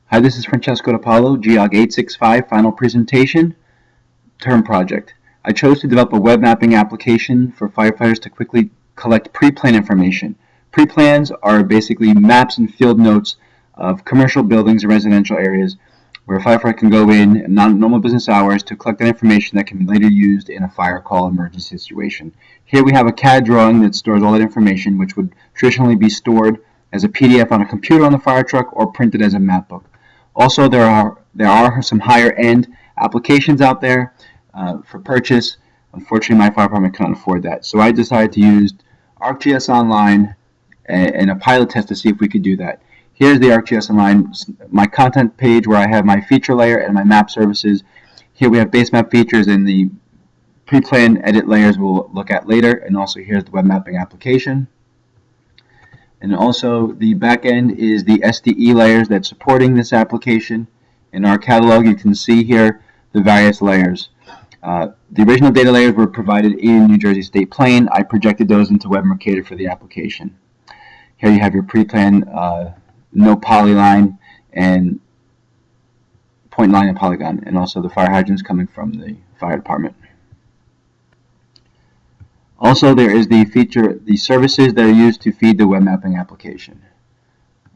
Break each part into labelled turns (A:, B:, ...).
A: Hi, this is Francesco DePaulo, GEOG 865, final presentation, term project. I chose to develop a web mapping application for firefighters to quickly collect pre-plan information. Pre-plans are basically maps and field notes of commercial buildings and residential areas where a firefighter can go in non-normal business hours to collect that information that can be later used in a fire call emergency situation. Here we have a CAD drawing that stores all that information, which would traditionally be stored as a PDF on a computer on the fire truck or printed as a map book. Also, there are some higher end applications out there for purchase. Unfortunately, my fire department cannot afford that, so I decided to use ArcGIS Online and a pilot test to see if we could do that. Here's the ArcGIS Online, my content page where I have my feature layer and my map services. Here we have base map features and the pre-plan edit layers we'll look at later, and also here's the web mapping application. And also the back end is the SDE layers that's supporting this application. In our catalog, you can see here the various layers. The original data layers were provided in New Jersey State Plain. I projected those into Web Mercator for the application. Here you have your pre-plan no polyline and point line and polygon, and also the fire hydrants coming from the fire department. Also, there is the services that are used to feed the web mapping application.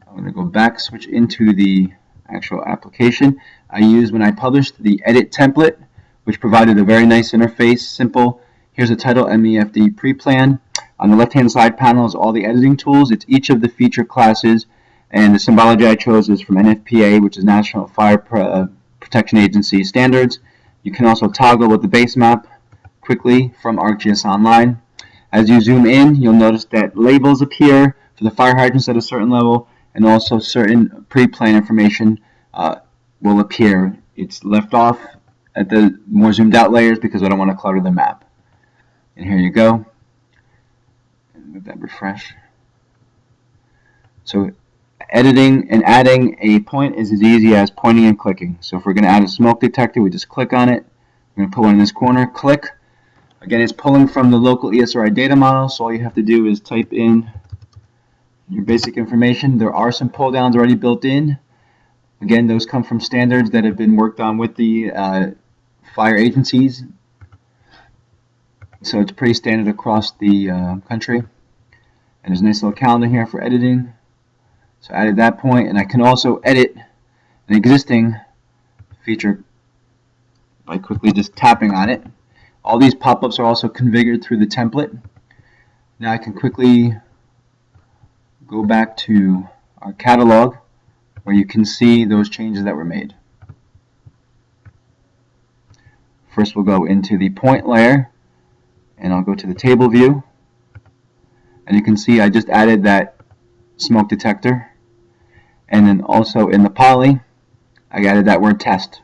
A: I'm going to go back, switch into the actual application. I used, when I published, the edit template, which provided a very nice interface, simple. Here's the title, MEFD pre-plan. On the left-hand side panel is all the editing tools. It's each of the feature classes, and the symbology I chose is from NFPA, which is National Fire Protection Agency standards. You can also toggle with the base map quickly from ArcGIS Online. As you zoom in, you'll notice that labels appear for the fire hydrants at a certain level, and also certain pre-plan information will appear. It's left off at the more zoomed out layers because I don't want to clutter the map. And here you go. Let that refresh. So editing and adding a point is as easy as pointing and clicking. So if we're going to add a smoke detector, we just click on it. We're going to put one in this corner, click. Again, it's pulling from the local ESRI data model, so all you have to do is type in your basic information. There are some pull downs already built in. Again, those come from standards that have been worked on with the fire agencies. So it's pretty standard across the country. And there's a nice little calendar here for editing. So I added that point, and I can also edit an existing feature by quickly just tapping on it. All these pop-ups are also configured through the template. Now I can quickly go back to our catalog where you can see those changes that were made. First we'll go into the point layer, and I'll go to the table view, and you can see I just added that smoke detector, and then also in the poly I added that word test.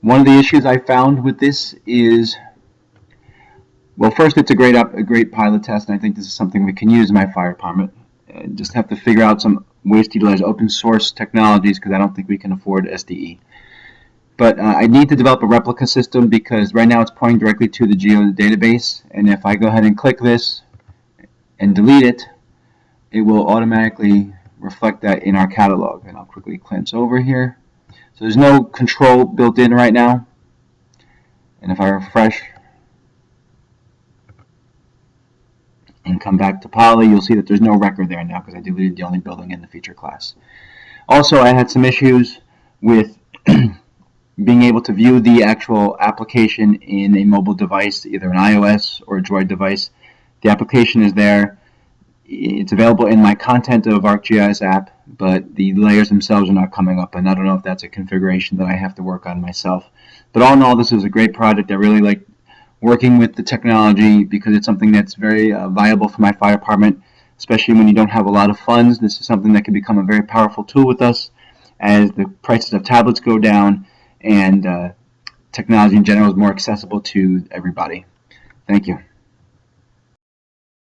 A: One of the issues I found with this is, well, first it's a great pilot test, and I think this is something we can use in my fire department. Just have to figure out some ways to utilize open source technologies because I don't think we can afford SDE. But I need to develop a replica system because right now it's pointing directly to the Geo database, and if I go ahead and click this and delete it, it will automatically reflect that in our catalog. And I'll quickly clamp over here. So there's no control built in right now. And if I refresh and come back to Poly, you'll see that there's no record there now because I deleted the only building in the feature class. Also, I had some issues with being able to view the actual application in a mobile device, either an iOS or a Droid device. The application is there. It's available in my content of ArcGIS app, but the layers themselves are not coming up, and I don't know if that's a configuration that I have to work on myself. But all in all, this was a great project. I really like working with the technology because it's something that's very viable for my fire department, especially when you don't have a lot of funds. This is something that can become a very powerful tool with us as the prices of tablets go down and technology in general is more accessible to everybody. Thank you.